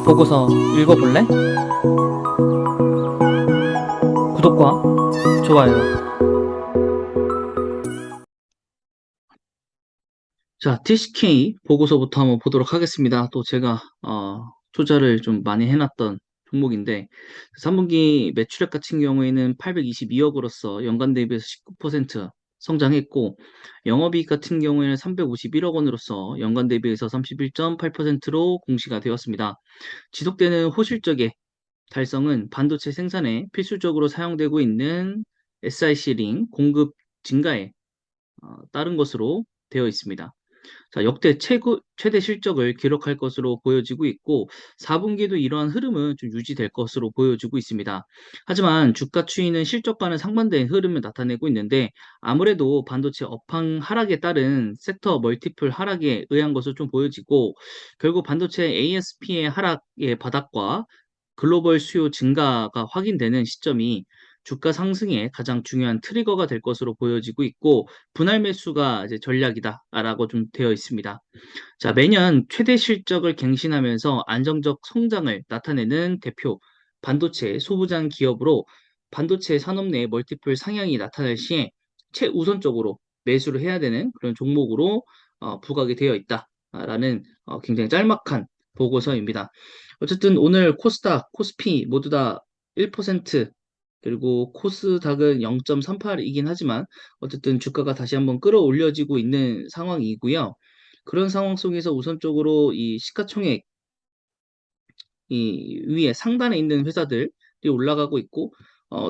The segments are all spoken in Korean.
보고서 읽어볼래? 구독과 좋아요. 자, TCK 보고서부터 한번 보도록 하겠습니다. 또 제가 투자를 좀 많이 해놨던 종목인데 3분기 매출액 같은 경우에는 822억으로서 연간 대비해서 19% 성장했고 영업이익 같은 경우에는 351억 원으로서 연간 대비해서 31.8%로 공시가 되었습니다. 지속되는 호실적의 달성은 반도체 생산에 필수적으로 사용되고 있는 SiC 링 공급 증가에 따른 것으로 되어 있습니다. 자, 역대 최대 실적을 기록할 것으로 보여지고 있고 4분기도 이러한 흐름은 좀 유지될 것으로 보여지고 있습니다. 하지만 주가 추이는 실적과는 상반된 흐름을 나타내고 있는데 아무래도 반도체 업황 하락에 따른 섹터 멀티플 하락에 의한 것으로 좀 보여지고 결국 반도체 ASP의 하락의 바닥과 글로벌 수요 증가가 확인되는 시점이 주가 상승의 가장 중요한 트리거가 될 것으로 보여지고 있고 분할 매수가 이제 전략이다라고 좀 되어 있습니다. 자, 매년 최대 실적을 갱신하면서 안정적 성장을 나타내는 대표 반도체 소부장 기업으로 반도체 산업 내 멀티플 상향이 나타날 시에 최우선적으로 매수를 해야 되는 그런 종목으로 부각이 되어 있다라는 굉장히 짤막한 보고서입니다. 어쨌든 오늘 코스닥, 코스피 모두 다 1%, 그리고 코스닥은 0.38이긴 하지만 어쨌든 주가가 다시 한번 끌어올려지고 있는 상황이고요. 그런 상황 속에서 우선적으로 이 시가총액 이 위에 상단에 있는 회사들이 올라가고 있고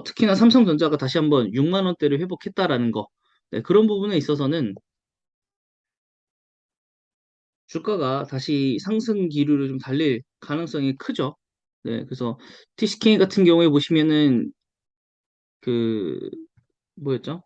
특히나 삼성전자가 다시 한번 6만 원대를 회복했다라는 거. 네, 그런 부분에 있어서는 주가가 다시 상승 기류를 좀 달릴 가능성이 크죠. 네, 그래서 TCK 같은 경우에 보시면은 그 뭐였죠?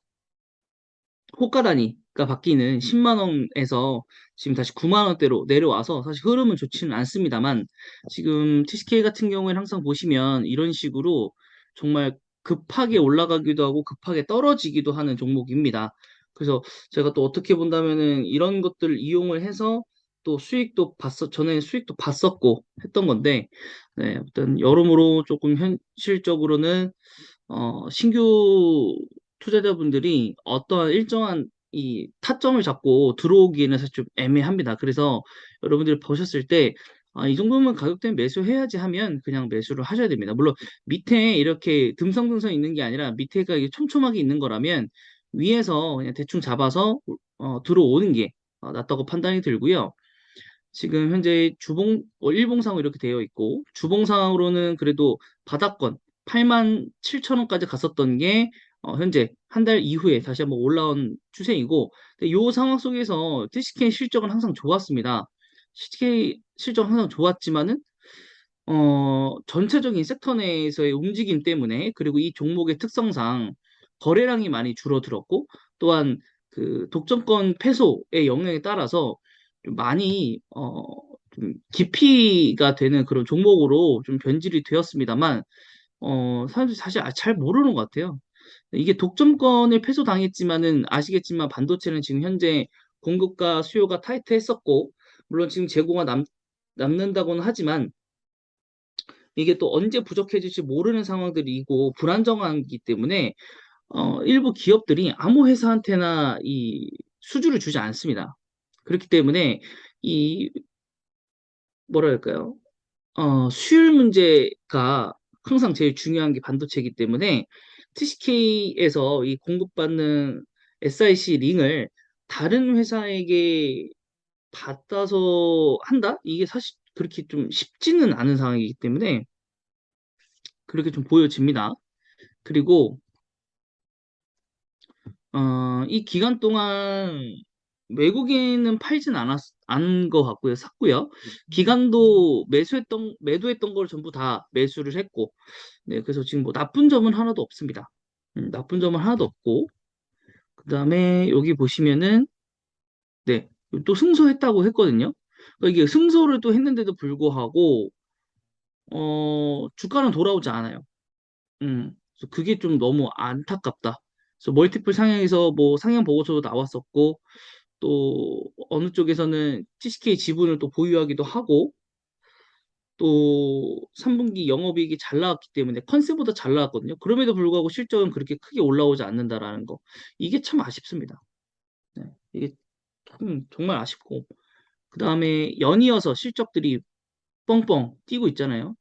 호가 단위가 바뀌는 10만 원에서 지금 다시 9만 원대로 내려와서 사실 흐름은 좋지는 않습니다만 지금 TCK 같은 경우에는 항상 보시면 이런 식으로 정말 급하게 올라가기도 하고 급하게 떨어지기도 하는 종목입니다. 그래서 제가 또 어떻게 본다면은 이런 것들을 이용을 해서 또 수익도 전에 수익도 봤었고 했던 건데, 네, 일단 여러모로 조금 현실적으로는 신규 투자자분들이 어떠한 일정한 이 타점을 잡고 들어오기에는 사실 좀 애매합니다. 그래서 여러분들이 보셨을 때, 이 정도면 가격대는 매수해야지 하면 그냥 매수를 하셔야 됩니다. 물론 밑에 이렇게 듬성듬성 있는 게 아니라 밑에가 이게 촘촘하게 있는 거라면 위에서 그냥 대충 잡아서 들어오는 게 낫다고 판단이 들고요. 지금 현재 일봉상으로 이렇게 되어 있고, 주봉상으로는 그래도 바닥권 8만 7천 원까지 갔었던 게, 현재 한 달 이후에 다시 한번 올라온 추세이고, 이 상황 속에서 TCK 실적은 항상 좋았습니다. TCK 실적은 항상 좋았지만은, 전체적인 섹터 내에서의 움직임 때문에, 그리고 이 종목의 특성상 거래량이 많이 줄어들었고, 또한 그 독점권 패소의 영향에 따라서 좀 많이 좀 기피가 되는 그런 종목으로 좀 변질이 되었습니다만 사람들이 사실 잘 모르는 것 같아요. 이게 독점권을 패소당했지만은 아시겠지만 반도체는 지금 현재 공급과 수요가 타이트했었고 물론 지금 재고가 남는다고는 하지만 이게 또 언제 부족해질지 모르는 상황들이고 불안정하기 때문에 일부 기업들이 아무 회사한테나 이 수주를 주지 않습니다. 그렇기 때문에 이 뭐랄까요? 수율 문제가 항상 제일 중요한 게 반도체이기 때문에 TCK에서 이 공급받는 SiC 링을 다른 회사에게 받아서 한다? 이게 사실 그렇게 좀 쉽지는 않은 상황이기 때문에 그렇게 좀 보여집니다. 그리고 이 기간 동안 외국인은 팔진 않은 것 같고요. 샀고요. 기간도 매도했던 걸 전부 다 매수를 했고, 네, 그래서 지금 뭐 나쁜 점은 하나도 없습니다. 나쁜 점은 하나도 없고, 그 다음에 여기 보시면은, 네, 또 승소했다고 했거든요. 그러니까 이게 승소를 또 했는데도 불구하고, 주가는 돌아오지 않아요. 그래서 그게 좀 너무 안타깝다. 그래서 멀티플 상향에서 뭐 상향 보고서도 나왔었고, 또 어느 쪽에서는 TCK 지분을 또 보유하기도 하고 또 3분기 영업이익이 잘 나왔기 때문에 컨센보다 잘 나왔거든요. 그럼에도 불구하고 실적은 그렇게 크게 올라오지 않는다라는 거. 이게 참 아쉽습니다. 네, 이게 참 정말 아쉽고. 그 다음에 연이어서 실적들이 뻥뻥 뛰고 있잖아요.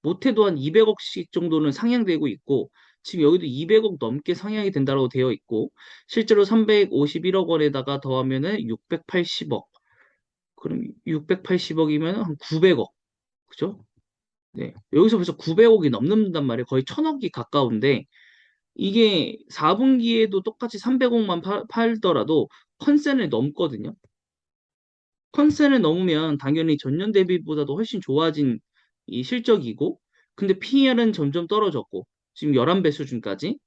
못해도 한 200억씩 정도는 상향되고 있고, 지금 여기도 200억 넘게 상향이 된다고 되어 있고, 실제로 351억 원에다가 더하면은 680억. 그럼 680억이면 한 900억. 그죠? 네. 여기서 벌써 900억이 넘는단 말이에요. 거의 1000억이 가까운데, 이게 4분기에도 똑같이 300억만 팔더라도 컨센을 넘거든요. 컨센을 넘으면 당연히 전년 대비보다도 훨씬 좋아진 이 실적이고, 근데 PER은 점점 떨어졌고, 지금 11배 수준까지.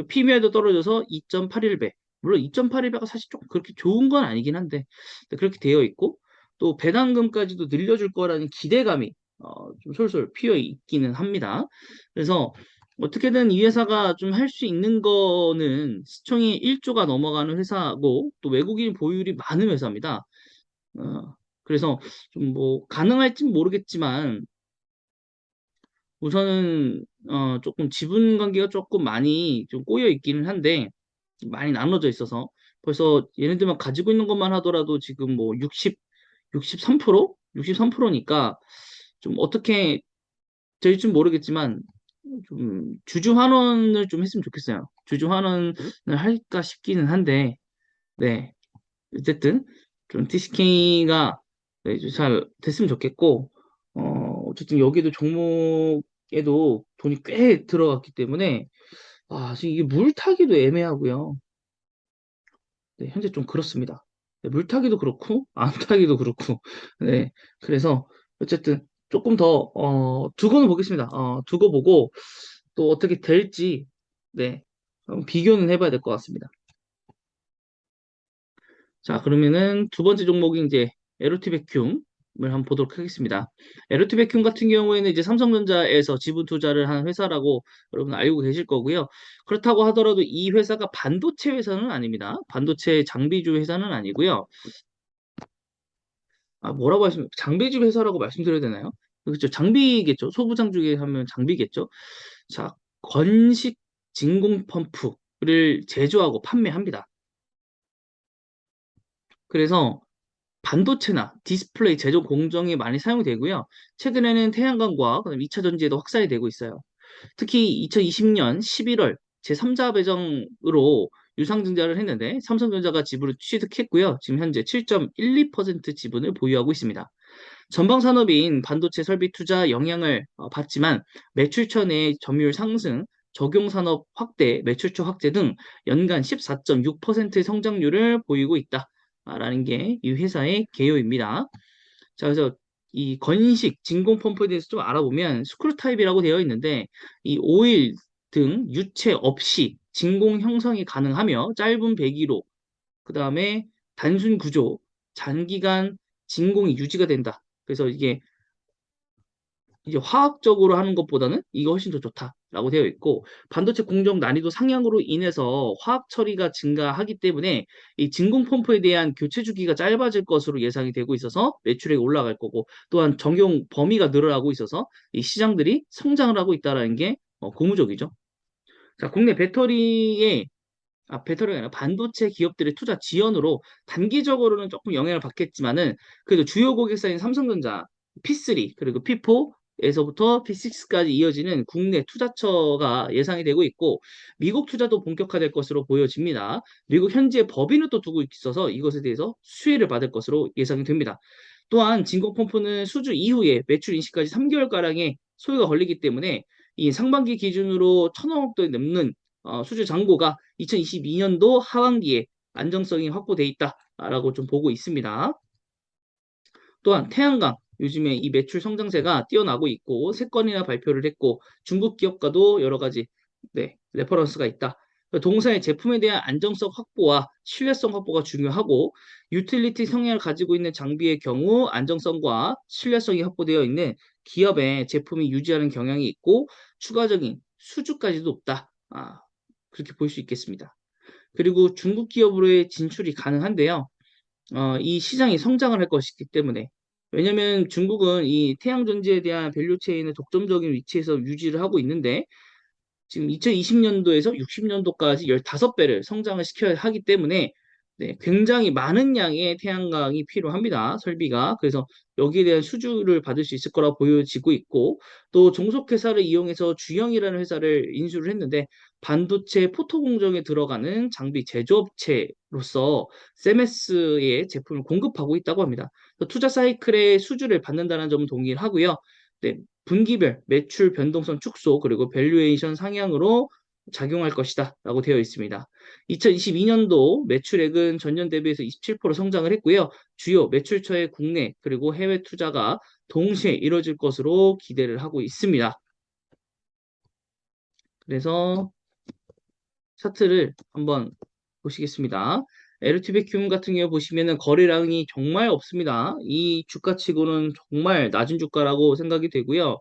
PBR도 떨어져서 2.81배. 물론 2.81배가 사실 조금 그렇게 좋은 건 아니긴 한데, 그렇게 되어 있고, 또 배당금까지도 늘려줄 거라는 기대감이 좀 솔솔 피어 있기는 합니다. 그래서 어떻게든 이 회사가 좀 할 수 있는 거는 시총이 1조가 넘어가는 회사고, 또 외국인 보유율이 많은 회사입니다. 그래서 좀 뭐 가능할진 모르겠지만 우선은 조금 지분 관계가 조금 많이 좀 꼬여 있기는 한데 많이 나눠져 있어서 벌써 얘네들만 가지고 있는 것만 하더라도 지금 뭐 63%? 63%니까 좀 어떻게 될지 모르겠지만 좀 주주 환원을 좀 했으면 좋겠어요. 주주 환원을 할까 싶기는 한데 네. 어쨌든 좀 TCK가 잘 됐으면 좋겠고 어쨌든 여기도 종목에도 돈이 꽤 들어갔기 때문에 지금 이게 물타기도 애매하고요. 네, 현재 좀 그렇습니다. 네, 물타기도 그렇고 안 타기도 그렇고 네, 그래서 어쨌든 조금 더 두고는 보겠습니다. 두고 보고 또 어떻게 될지 네, 비교는 해봐야 될 것 같습니다. 자, 그러면은 두 번째 종목이 이제 에로티 베큐um을 한번 보도록 하겠습니다. 에로티 베큐um 같은 경우에는 이제 삼성전자에서 지분 투자를 한 회사라고 여러분 알고 계실 거고요. 그렇다고 하더라도 이 회사가 반도체 회사는 아닙니다. 반도체 장비주 회사는 아니고요. 뭐라고 하시면 장비주 회사라고 말씀드려야 되나요? 그렇죠. 장비겠죠. 소부장주에 하면 장비겠죠. 자, 건식 진공 펌프를 제조하고 판매합니다. 그래서 반도체나 디스플레이 제조 공정에 많이 사용되고요. 최근에는 태양광과 그다음 2차 전지에도 확산이 되고 있어요. 특히 2020년 11월 제3자 배정으로 유상증자를 했는데 삼성전자가 지분을 취득했고요. 지금 현재 7.12% 지분을 보유하고 있습니다. 전방 산업인 반도체 설비 투자 영향을 받지만 매출처 내 점유율 상승, 적용 산업 확대, 매출처 확대 등 연간 14.6%의 성장률을 보이고 있다라는 게 이 회사의 개요입니다. 자, 그래서 이 건식 진공 펌프에 대해서 좀 알아보면 스크류 타입이라고 되어 있는데 이 오일 등 유체 없이 진공 형성이 가능하며 짧은 배기로 그 다음에 단순 구조, 장기간 진공이 유지가 된다. 그래서 이게 이제 화학적으로 하는 것보다는 이게 훨씬 더 좋다라고 되어 있고 반도체 공정 난이도 상향으로 인해서 화학 처리가 증가하기 때문에 이 진공 펌프에 대한 교체 주기가 짧아질 것으로 예상이 되고 있어서 매출액이 올라갈 거고 또한 적용 범위가 늘어나고 있어서 이 시장들이 성장을 하고 있다라는 게 고무적이죠. 자, 국내 배터리가 아니라 반도체 기업들의 투자 지연으로 단기적으로는 조금 영향을 받겠지만은 그래도 주요 고객사인 삼성전자, P3 그리고 P4에서부터 P6까지 이어지는 국내 투자처가 예상이 되고 있고 미국 투자도 본격화될 것으로 보여집니다. 미국 현지에 법인을 또 두고 있어서 이것에 대해서 수혜를 받을 것으로 예상이 됩니다. 또한 진공펌프는 수주 이후에 매출 인식까지 3개월가량의 소요가 걸리기 때문에 이 상반기 기준으로 1,000억 도 넘는 수주 잔고가 2022년도 하반기에 안정성이 확보돼 있다라고 좀 보고 있습니다. 또한 태양광 요즘에 이 매출 성장세가 뛰어나고 있고 세 건이나 발표를 했고 중국 기업과도 여러 가지 레퍼런스가 있다. 동사의 제품에 대한 안정성 확보와 신뢰성 확보가 중요하고 유틸리티 성향을 가지고 있는 장비의 경우 안정성과 신뢰성이 확보되어 있는 기업의 제품이 유지하는 경향이 있고 추가적인 수주까지도 없다. 그렇게 볼 수 있겠습니다. 그리고 중국 기업으로의 진출이 가능한데요. 이 시장이 성장을 할 것이기 때문에 왜냐면 중국은 이 태양전지에 대한 밸류 체인을 독점적인 위치에서 유지를 하고 있는데 지금 2020년도에서 60년도까지 15배를 성장을 시켜야 하기 때문에 네, 굉장히 많은 양의 태양광이 필요합니다. 설비가. 그래서 여기에 대한 수주를 받을 수 있을 거라 보여지고 있고 또 종속회사를 이용해서 주영이라는 회사를 인수를 했는데 반도체 포토 공정에 들어가는 장비 제조업체로서 세메스의 제품을 공급하고 있다고 합니다. 투자 사이클의 수주를 받는다는 점은 동일하고요. 네, 분기별 매출 변동성 축소 그리고 밸류에이션 상향으로 작용할 것이다 라고 되어 있습니다. 2022년도 매출액은 전년 대비해서 27% 성장을 했고요. 주요 매출처의 국내 그리고 해외 투자가 동시에 이뤄질 것으로 기대를 하고 있습니다. 그래서 차트를 한번 보시겠습니다. LTV큐 같은 경우 보시면은 거래량이 정말 없습니다. 이 주가치고는 정말 낮은 주가라고 생각이 되고요.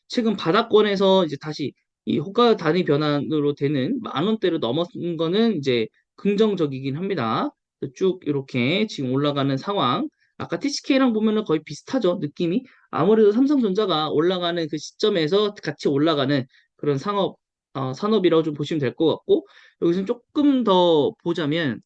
최근 바닥권에서 이제 다시 이 호가 단위 변환으로 되는 만 원대로 넘어선 거는 이제 긍정적이긴 합니다. 쭉 이렇게 지금 올라가는 상황. 아까 TCK랑 보면은 거의 비슷하죠, 느낌이. 아무래도 삼성전자가 올라가는 그 시점에서 같이 올라가는 그런 산업이라고 좀 보시면 될 것 같고, 여기서 조금 더 보자면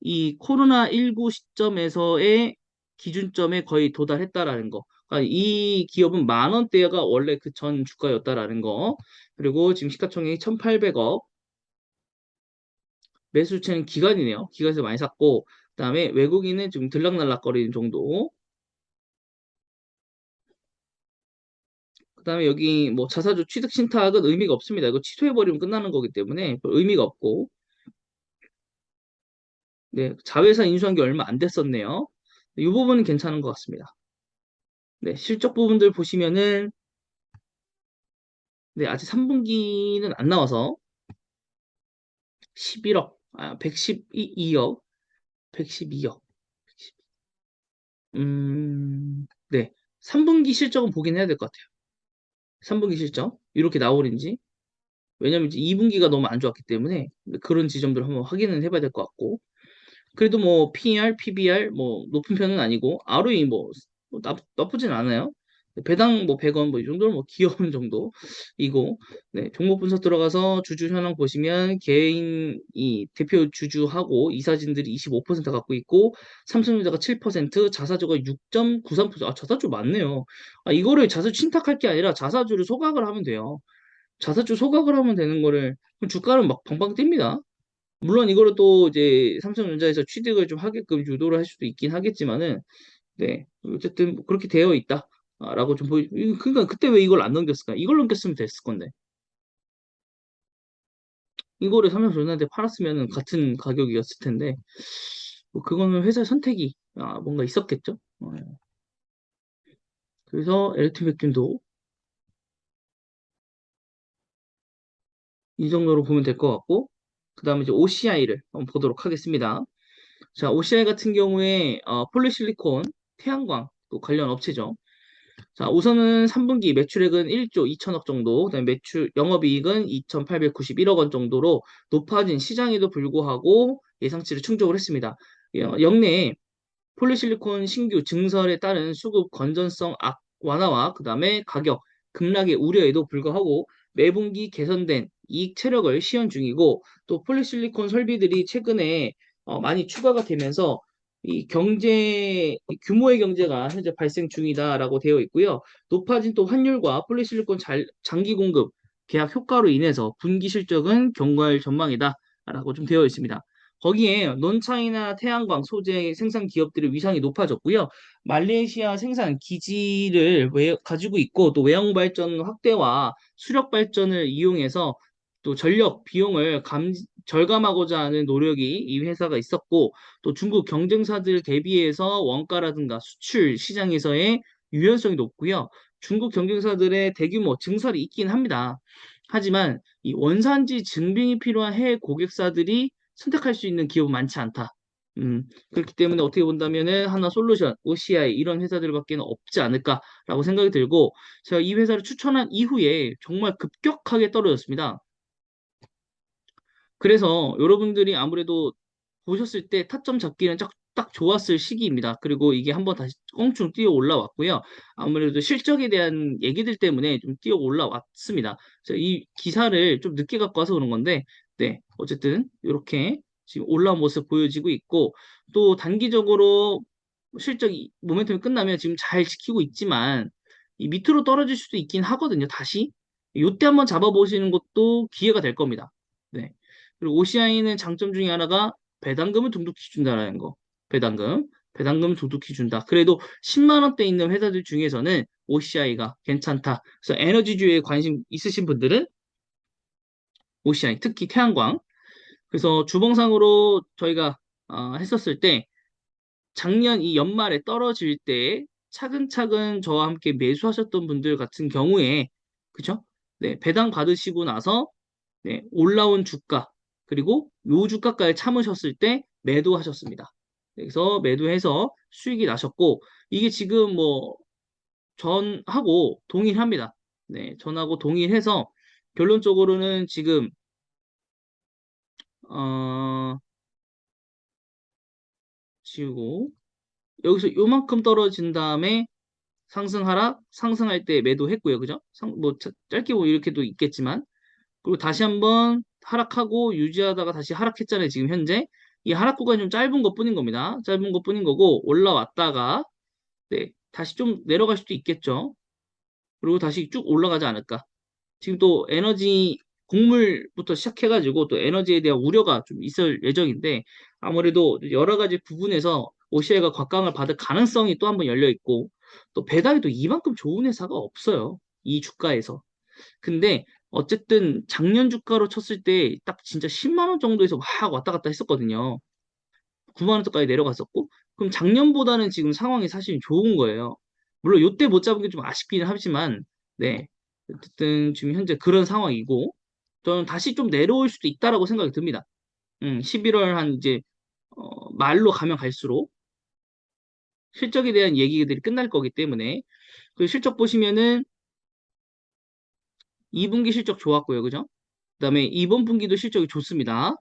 이 코로나19 시점에서의 기준점에 거의 도달했다라는 거. 그러니까 이 기업은 만 원대가 원래 그 전 주가였다라는 거. 그리고 지금 시가총액이 1,800억. 매수주체는 기관이네요. 기관에서 많이 샀고, 그다음에 외국인은 좀 들락날락거리는 정도. 그다음에 여기 뭐 자사주 취득 신탁은 의미가 없습니다. 이거 취소해버리면 끝나는 거기 때문에 별 의미가 없고, 네, 자회사 인수한 게 얼마 안 됐었네요. 이 부분은 괜찮은 것 같습니다. 네, 실적 부분들 보시면은 네, 아직 3분기는 안 나와서 11억, 112억, 112억. 네. 3분기 실적은 보긴 해야 될 것 같아요. 3분기 실적. 이렇게 나오는지. 왜냐면 이제 2분기가 너무 안 좋았기 때문에 그런 지점들을 한번 확인을 해봐야 될 것 같고. 그래도 뭐 PER, PBR 뭐 높은 편은 아니고 ROE 뭐 나쁘진 않아요. 배당 뭐 100원 뭐 이 정도는 뭐 귀여운 정도이고 네, 종목 분석 들어가서 주주 현황 보시면 개인이 대표 주주하고 이사진들이 25% 갖고 있고 삼성전자가 7%, 자사주가 6.93%. 자사주 많네요. 이거를 자사주 신탁할 게 아니라 자사주를 소각을 하면 돼요. 자사주 소각을 하면 되는 거를 그럼 주가는 막 방방 뜁니다. 물론 이거를 또 이제 삼성전자에서 취득을 좀 하게끔 유도를 할 수도 있긴 하겠지만은, 네. 어쨌든 뭐 그렇게 되어 있다. 라고 좀 그러니까 그때 왜 이걸 안 넘겼을까? 이걸 넘겼으면 됐을 건데. 이거를 삼성전자한테 팔았으면 같은 가격이었을 텐데, 뭐 그거는 회사 선택이 뭔가 있었겠죠? 그래서 LT 백균도 이 정도로 보면 될 것 같고, 그 다음에 이제 OCI를 한번 보도록 하겠습니다. 자, OCI 같은 경우에 폴리실리콘, 태양광 또 관련 업체죠. 자, 우선은 3분기 매출액은 1조 2천억 정도, 그다음에 영업이익은 2,891억 원 정도로 높아진 시장에도 불구하고 예상치를 충족을 했습니다. 역내에 폴리실리콘 신규 증설에 따른 수급 건전성 완화와 그다음에 가격 급락의 우려에도 불구하고 매분기 개선된 이익 체력을 시현 중이고 또 폴리실리콘 설비들이 최근에 많이 추가가 되면서 이 규모의 경제가 현재 발생 중이다라고 되어 있고요. 높아진 또 환율과 폴리실리콘 장기 공급 계약 효과로 인해서 분기 실적은 견고할 전망이다라고 좀 되어 있습니다. 거기에 논창이나 태양광 소재 생산 기업들의 위상이 높아졌고요. 말레이시아 생산 기지를 가지고 있고 또 외형 발전 확대와 수력 발전을 이용해서 또 전력 비용을 절감하고자 하는 노력이 이 회사가 있었고 또 중국 경쟁사들 대비해서 원가라든가 수출 시장에서의 유연성이 높고요. 중국 경쟁사들의 대규모 증설이 있긴 합니다. 하지만 이 원산지 증빙이 필요한 해외 고객사들이 선택할 수 있는 기업은 많지 않다. 그렇기 때문에 어떻게 본다면은 하나솔루션, OCI 이런 회사들밖에 없지 않을까라고 생각이 들고 제가 이 회사를 추천한 이후에 정말 급격하게 떨어졌습니다. 그래서 여러분들이 아무래도 보셨을 때 타점 잡기는 딱 좋았을 시기입니다. 그리고 이게 한번 다시 껑충 뛰어 올라왔고요. 아무래도 실적에 대한 얘기들 때문에 좀 뛰어 올라왔습니다. 그래서 이 기사를 좀 늦게 갖고 와서 그런 건데, 네, 어쨌든 이렇게 지금 올라온 모습 보여지고 있고, 또 단기적으로 실적이 모멘텀이 끝나면 지금 잘 지키고 있지만 이 밑으로 떨어질 수도 있긴 하거든요. 다시 요때 한번 잡아보시는 것도 기회가 될 겁니다. 네. 그리고 OCI는 장점 중에 하나가 배당금을 둥둥히 준다라는 거. 배당금을 둥둥히 준다. 그래도 10만 원대 있는 회사들 중에서는 OCI가 괜찮다. 그래서 에너지주에 관심 있으신 분들은 OCI, 특히 태양광. 그래서 주봉상으로 저희가 했었을 때 작년 이 연말에 떨어질 때 차근차근 저와 함께 매수하셨던 분들 같은 경우에 그죠? 네, 배당 받으시고 나서 네, 올라온 주가 그리고 요 주가까지 참으셨을 때 매도하셨습니다. 그래서 매도해서 수익이 나셨고 이게 지금 뭐 전하고 동일합니다. 네, 전하고 동일해서 결론적으로는 지금 어 지우고 여기서 요만큼 떨어진 다음에 상승하락, 상승할 때 매도했고요. 그죠? 뭐 짧게 보면 이렇게도 있겠지만 그리고 다시 한번 하락하고 유지하다가 다시 하락했잖아요. 지금 현재 이 하락 구간이 좀 짧은 것뿐인 겁니다. 짧은 것뿐인 거고 올라왔다가 네, 다시 좀 내려갈 수도 있겠죠. 그리고 다시 쭉 올라가지 않을까. 지금 또 에너지 곡물부터 시작해가지고 또 에너지에 대한 우려가 좀 있을 예정인데 아무래도 여러 가지 부분에서 OCI가 곽강을 받을 가능성이 또 한번 열려 있고 또 배당이 또 이만큼 좋은 회사가 없어요. 이 주가에서. 근데 어쨌든 작년 주가로 쳤을 때 딱 진짜 10만 원 정도에서 확 왔다 갔다 했었거든요. 9만 원대까지 내려갔었고 그럼 작년보다는 지금 상황이 사실 좋은 거예요. 물론 요때 못 잡은 게 좀 아쉽기는 하지만 네. 어쨌든 지금 현재 그런 상황이고 저는 다시 좀 내려올 수도 있다라고 생각이 듭니다. 11월 한 이제 말로 가면 갈수록 실적에 대한 얘기들이 끝날 거기 때문에 그 실적 보시면은 2분기 실적 좋았고요. 그죠? 그다음에 이번 분기도 실적이 좋습니다.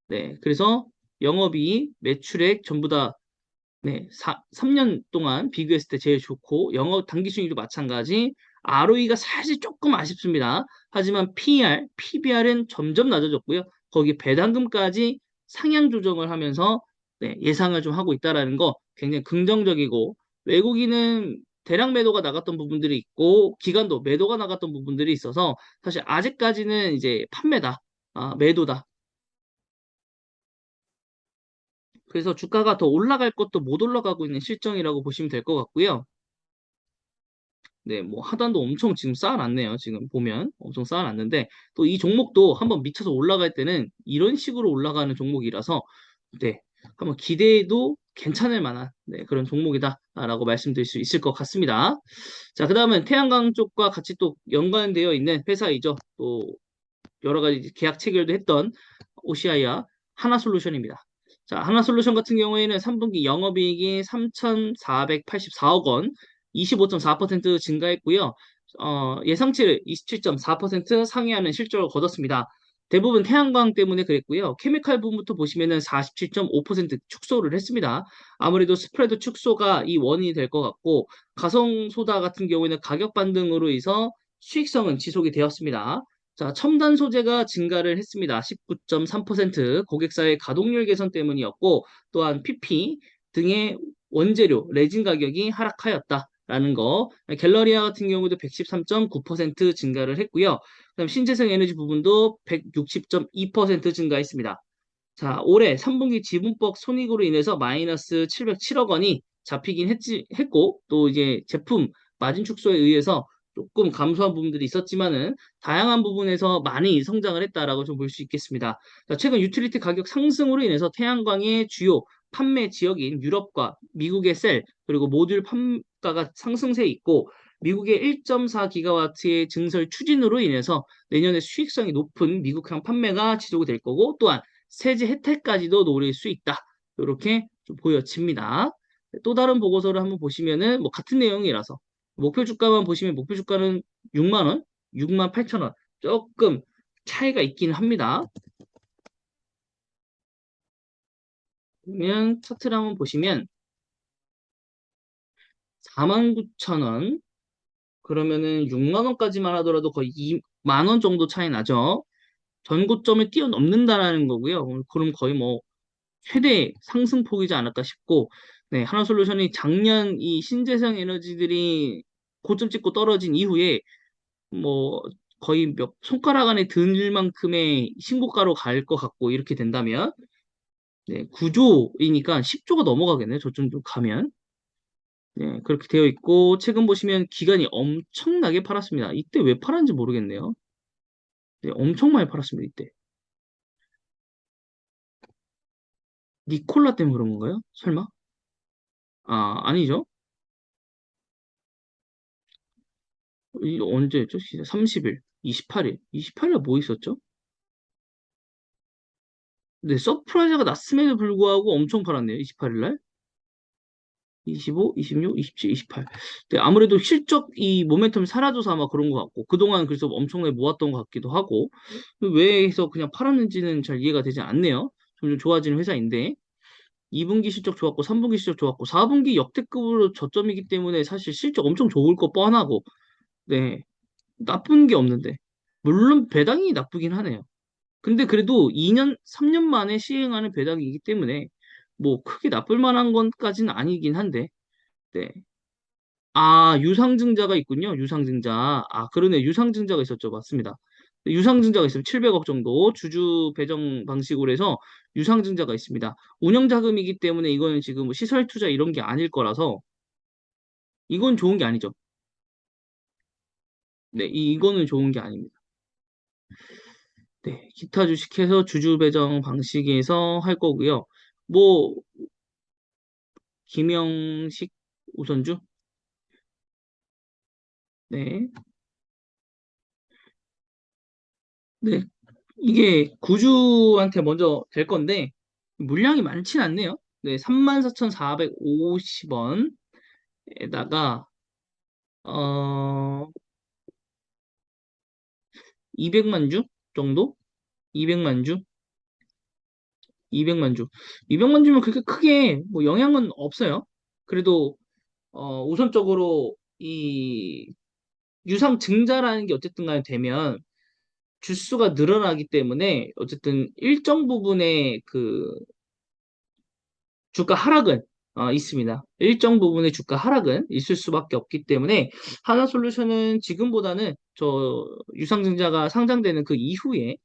네. 그래서 영업이익, 매출액 전부 다 네, 3년 동안 비교했을 때 제일 좋고 영업 당기 순이익도 마찬가지. ROE가 사실 조금 아쉽습니다. 하지만 PER, PBR은 점점 낮아졌고요. 거기 배당금까지 상향 조정을 하면서 네, 예상을 좀 하고 있다라는 거 굉장히 긍정적이고 외국인은 대량 매도가 나갔던 부분들이 있고 기관도 매도가 나갔던 부분들이 있어서 사실 아직까지는 이제 판매다, 매도다. 그래서 주가가 더 올라갈 것도 못 올라가고 있는 실정이라고 보시면 될 것 같고요. 네, 뭐 하단도 엄청 지금 쌓아놨네요. 지금 보면 엄청 쌓아놨는데 또 이 종목도 한번 미쳐서 올라갈 때는 이런 식으로 올라가는 종목이라서 네, 한번 기대해도 괜찮을 만한 네, 그런 종목이다라고 말씀드릴 수 있을 것 같습니다. 자, 그다음은 태양광 쪽과 같이 또 연관되어 있는 회사이죠. 또 여러 가지 계약 체결도 했던 OCI와 하나솔루션입니다. 자, 하나솔루션 같은 경우에는 3분기 영업이익이 3,484억 원, 25.4% 증가했고요. 예상치를 27.4% 상회하는 실적을 거뒀습니다. 대부분 태양광 때문에 그랬고요. 케미칼 부분부터 보시면은 47.5% 축소를 했습니다. 아무래도 스프레드 축소가 이 원인이 될 것 같고, 가성소다 같은 경우에는 가격 반등으로 해서 수익성은 지속이 되었습니다. 자, 첨단 소재가 증가를 했습니다. 19.3% 고객사의 가동률 개선 때문이었고 또한 PP 등의 원재료, 레진 가격이 하락하였다라는 거. 갤러리아 같은 경우도 113.9% 증가를 했고요. 그다음 신재생 에너지 부분도 160.2% 증가했습니다. 자, 올해 3분기 지분법 손익으로 인해서 마이너스 707억 원이 잡히긴 했고, 또 이제 제품 마진 축소에 의해서 조금 감소한 부분들이 있었지만은 다양한 부분에서 많이 성장을 했다라고 좀 볼 수 있겠습니다. 자, 최근 유틸리티 가격 상승으로 인해서 태양광의 주요 판매 지역인 유럽과 미국의 셀 그리고 모듈 판가가 상승세에 있고 미국의 1.4기가와트의 증설 추진으로 인해서 내년에 수익성이 높은 미국향 판매가 지속이 될 거고 또한 세제 혜택까지도 노릴 수 있다. 이렇게 좀 보여집니다. 또 다른 보고서를 한번 보시면은 뭐 같은 내용이라서 목표 주가만 보시면 목표 주가는 6만 원, 6만 8천 원 조금 차이가 있긴 합니다. 그러면 차트를 한번 보시면 49,000원, 그러면은 6만 원까지만 하더라도 거의 2만 원 정도 차이 나죠. 전고점을 뛰어넘는다라는 거고요. 그럼 거의 뭐 최대 상승폭이지 않을까 싶고, 네, 하나솔루션이 작년 이 신재생 에너지들이 고점 찍고 떨어진 이후에 뭐 거의 몇 손가락 안에 들 만큼의 신고가로 갈 것 같고, 이렇게 된다면 네, 9조이니까 10조가 넘어가겠네요. 저쯤 가면. 네, 그렇게 되어 있고, 최근 보시면 기간이 엄청나게 팔았습니다. 이때 왜 팔았는지 모르겠네요. 네, 엄청 많이 팔았습니다, 이때. 니콜라 때문에 그런 건가요? 설마? 아, 아니죠. 언제였죠? 30일, 28일. 28일에 뭐 있었죠? 네, 서프라이즈가 났음에도 불구하고 엄청 팔았네요. 28일 날. 25, 26, 27, 28. 네, 아무래도 실적 이 모멘텀이 사라져서 아마 그런 것 같고, 그동안 그래서 엄청나게 모았던 것 같기도 하고, 왜 해서 그냥 팔았는지는 잘 이해가 되지 않네요. 점점 좋아지는 회사인데, 2분기 실적 좋았고, 3분기 실적 좋았고, 4분기 역대급으로 저점이기 때문에 사실 실적 엄청 좋을 거 뻔하고, 네, 나쁜 게 없는데. 물론 배당이 나쁘긴 하네요. 근데 그래도 2년, 3년 만에 시행하는 배당이기 때문에 뭐 크게 나쁠 만한 것까지는 아니긴 한데, 네. 아, 유상증자가 있군요. 유상증자. 아, 그러네. 유상증자가 있었죠. 맞습니다. 유상증자가 있으면 700억 정도 주주 배정 방식으로 해서 유상증자가 있습니다. 운영자금이기 때문에 이거는 지금 뭐 시설 투자 이런 게 아닐 거라서 이건 좋은 게 아니죠. 네, 이거는 좋은 게 아닙니다. 네, 기타 주식해서 주주 배정 방식에서 할 거고요. 뭐 김영식 우선주? 네. 네. 이게 구주한테 먼저 될 건데 물량이 많진 않네요. 네, 34,450원에다가 200만 주 정도? 200만 주? 200만 주. 200만 주면 그렇게 크게 뭐 영향은 없어요. 그래도 우선적으로 이 유상 증자라는 게 어쨌든 간에 되면 주수가 늘어나기 때문에 어쨌든 일정 부분의 그 주가 하락은 있습니다. 일정 부분의 주가 하락은 있을 수밖에 없기 때문에 하나솔루션은 지금보다는 저 유상증자가 상장되는 그 이후에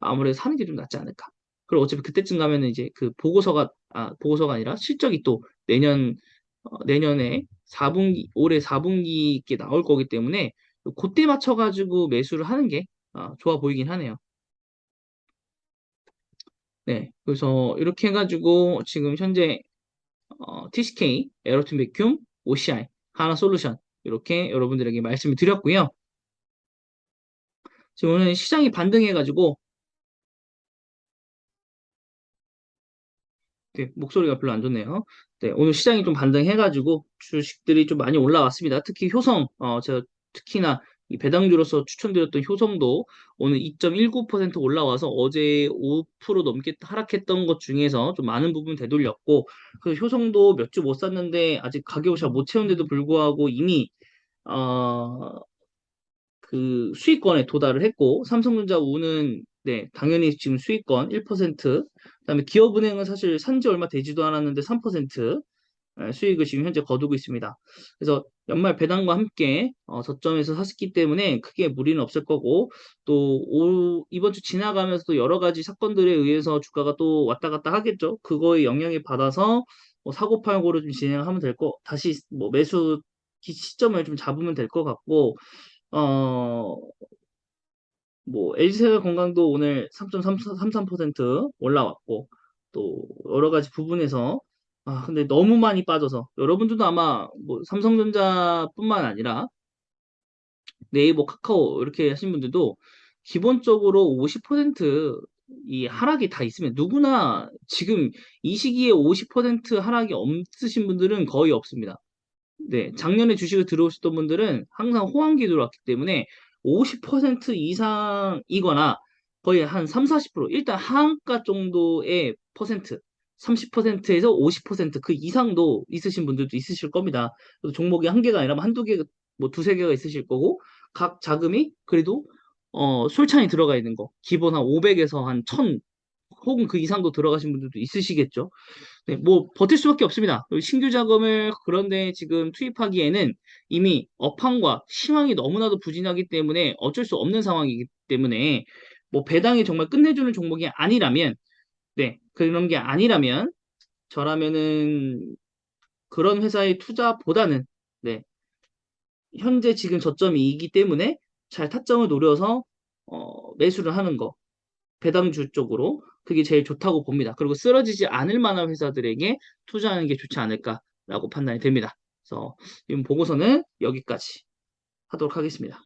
아무래도 사는 게 좀 낫지 않을까. 그리고 어차피 그때쯤 가면은 이제 그 보고서가 아니라 실적이 또 내년에 4분기 올해 4분기께 나올 거기 때문에 그때 맞춰가지고 매수를 하는 게 좋아 보이긴 하네요. 네, 그래서 이렇게 해가지고 지금 현재 TCK, 에어로팀 베큐um, OCI, 하나솔루션 이렇게 여러분들에게 말씀을 드렸고요. 지금 오늘 시장이 반등해가지고 네, 목소리가 별로 안 좋네요. 네, 오늘 시장이 좀 반등해가지고 주식들이 좀 많이 올라왔습니다. 특히 효성, 제가 특히나 이 배당주로서 추천드렸던 효성도 오늘 2.19% 올라와서 어제 5% 넘게 하락했던 것 중에서 좀 많은 부분 되돌렸고, 그 효성도 몇 주 못 샀는데 아직 가격을 잘 못 채운데도 불구하고 이미 어, 그 수익권에 도달을 했고 삼성전자 우는 네, 당연히 지금 수익권 1%, 그다음에 기업은행은 사실 산지 얼마 되지도 않았는데 3% 수익을 지금 현재 거두고 있습니다. 그래서 연말 배당과 함께 저점에서 샀기 때문에 크게 무리는 없을 거고 또 이번 주 지나가면서도 여러 가지 사건들에 의해서 주가가 또 왔다 갔다 하겠죠. 그거에 영향을 받아서 뭐 사고팔고를 좀 진행하면 될 거, 다시 뭐 매수 시점을 좀 잡으면 될 것 같고 어, 뭐 LG생활 건강도 오늘 3.33% 올라왔고 또 여러 가지 부분에서 근데 너무 많이 빠져서 여러분들도 아마 뭐 삼성전자뿐만 아니라 네이버, 카카오 이렇게 하신 분들도 기본적으로 50%이 하락이 다 있으면 누구나 지금 이 시기에 50% 하락이 없으신 분들은 거의 없습니다. 네, 작년에 주식을 들어오셨던 분들은 항상 호황기 들어왔기 때문에 50% 이상이거나 거의 한 3, 40% 일단 하한가 정도의 퍼센트 30%에서 50%그 이상도 있으신 분들도 있으실 겁니다. 그래서 종목이 한 개가 아니라 한두 개, 뭐 두세 개가 있으실 거고, 각 자금이 그래도 솔찬히 들어가 있는 거, 기본 한 500에서 한 1000, 혹은 그 이상도 들어가신 분들도 있으시겠죠. 네, 뭐 버틸 수밖에 없습니다. 신규 자금을 그런데 지금 투입하기에는 이미 업황과 시황이 너무나도 부진하기 때문에 어쩔 수 없는 상황이기 때문에 뭐 배당이 정말 끝내주는 종목이 아니라면, 네, 그런 게 아니라면 저라면은 그런 회사의 투자보다는, 네, 현재 지금 저점이기 때문에 잘 타점을 노려서 매수를 하는 거, 배당주 쪽으로 그게 제일 좋다고 봅니다. 그리고 쓰러지지 않을 만한 회사들에게 투자하는 게 좋지 않을까라고 판단이 됩니다. 그래서 이번 보고서는 여기까지 하도록 하겠습니다.